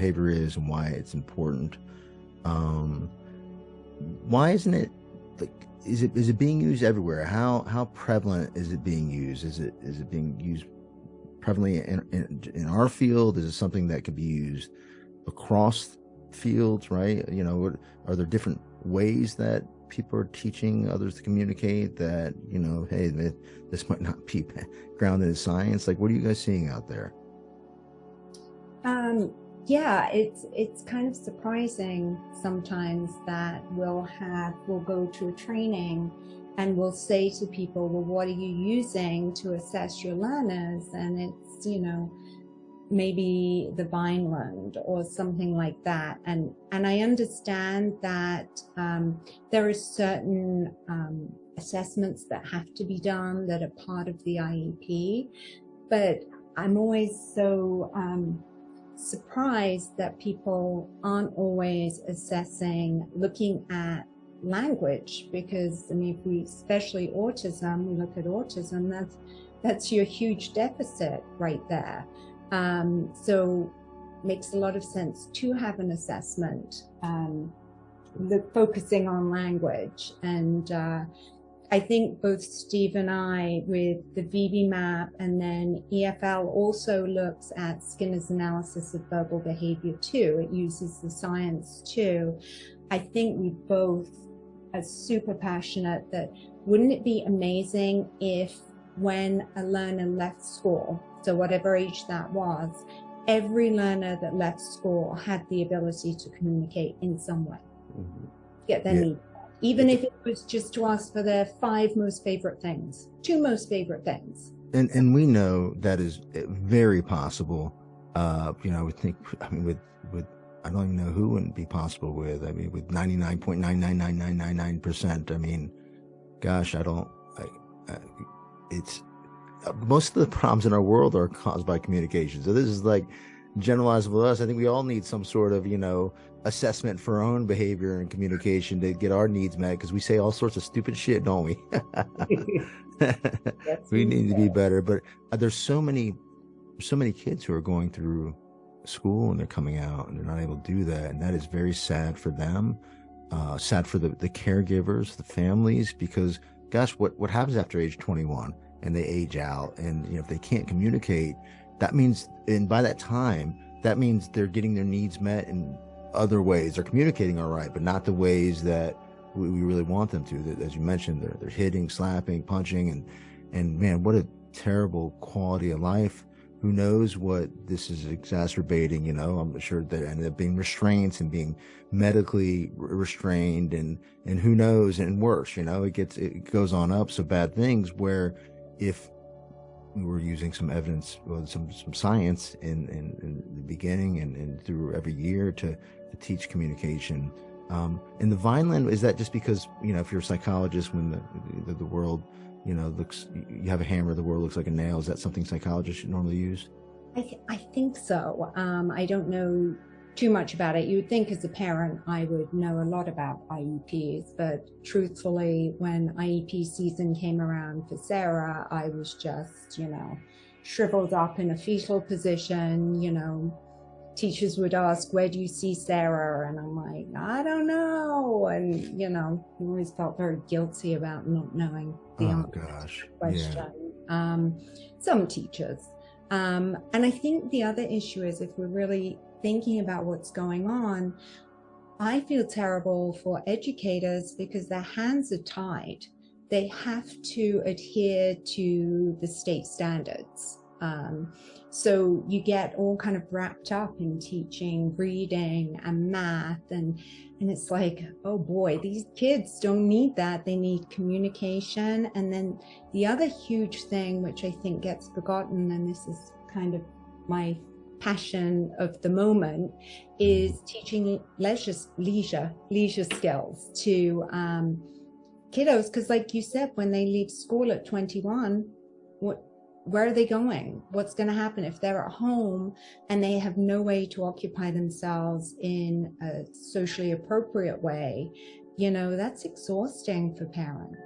behavior is and why it's important. Why isn't it like, is it being used everywhere? How prevalent is it being used? Is it being used prevalently in our field? Is it something that could be used across fields, right? You know, are there different ways that people are teaching others to communicate that, you know, hey, this might not be grounded in science? Like, what are you guys seeing out there? Yeah, it's kind of surprising sometimes that we'll go to a training and we'll say to people, well, what are you using to assess your learners? And it's, you know, maybe the Vineland or something like that. And I understand that there are certain assessments that have to be done that are part of the IEP, but I'm always so surprised that people aren't always assessing, looking at language, because I mean, if we, especially autism, we look at autism, that's your huge deficit right there. So makes a lot of sense to have an assessment focusing on language. And I think both Steve and I, with the VB-MAP, and then EFL also looks at Skinner's analysis of verbal behavior too. It uses the science too. I think we both are super passionate that wouldn't it be amazing if when a learner left school, so whatever age that was, every learner that left school had the ability to communicate in some way, get their needs, even if it was just to ask for their 5 most favorite things, 2 most favorite things. And we know that is very possible. You know, I would think, I mean, with I don't even know who wouldn't be possible with. I mean, with 99.99999%. I mean, gosh, it's most of the problems in our world are caused by communication. So this is like generalizable to us. I think we all need some sort of, you know, assessment for our own behavior and communication to get our needs met, because we say all sorts of stupid shit, don't we? We need to be better. But there's so many kids who are going through school and they're coming out and they're not able to do that, and that is very sad for them, sad for the caregivers, the families, because gosh, what happens after age 21 and they age out, and you know, if they can't communicate, that means, and by that time, that means they're getting their needs met in other ways. They're communicating all right, but not the ways that we really want them to. That, as you mentioned, they're hitting, slapping, punching, and man, what a terrible quality of life. Who knows what this is exacerbating? You know, I'm sure there ended up being restraints and being medically restrained, and who knows, and worse. You know, it goes on up. So bad things, where if we were using some evidence, well, some science in the beginning and through every year to teach communication. In the Vineland, is that just because, you know, if you're a psychologist, when the world, you know, you have a hammer, the world looks like a nail? Is that something psychologists should normally use? I think so. I don't know too much about it. You would think as a parent I would know a lot about IEPs, but truthfully, when IEP season came around for Sarah, I was just, you know, shriveled up in a fetal position. You know, teachers would ask, where do you see Sarah? And I'm like, I don't know. And, you know, I always felt very guilty about not knowing the answer to the question. Yeah. Some teachers. And I think the other issue is, if we're really thinking about what's going on, I feel terrible for educators because their hands are tied. They have to adhere to the state standards. So you get all kind of wrapped up in teaching reading and math, and it's like, oh boy, these kids don't need that. They need communication. And then the other huge thing, which I think gets forgotten, and this is kind of my passion of the moment, is teaching leisure skills to kiddos. Because like you said, when they leave school at 21, where are they going? What's going to happen if they're at home and they have no way to occupy themselves in a socially appropriate way? You know, that's exhausting for parents.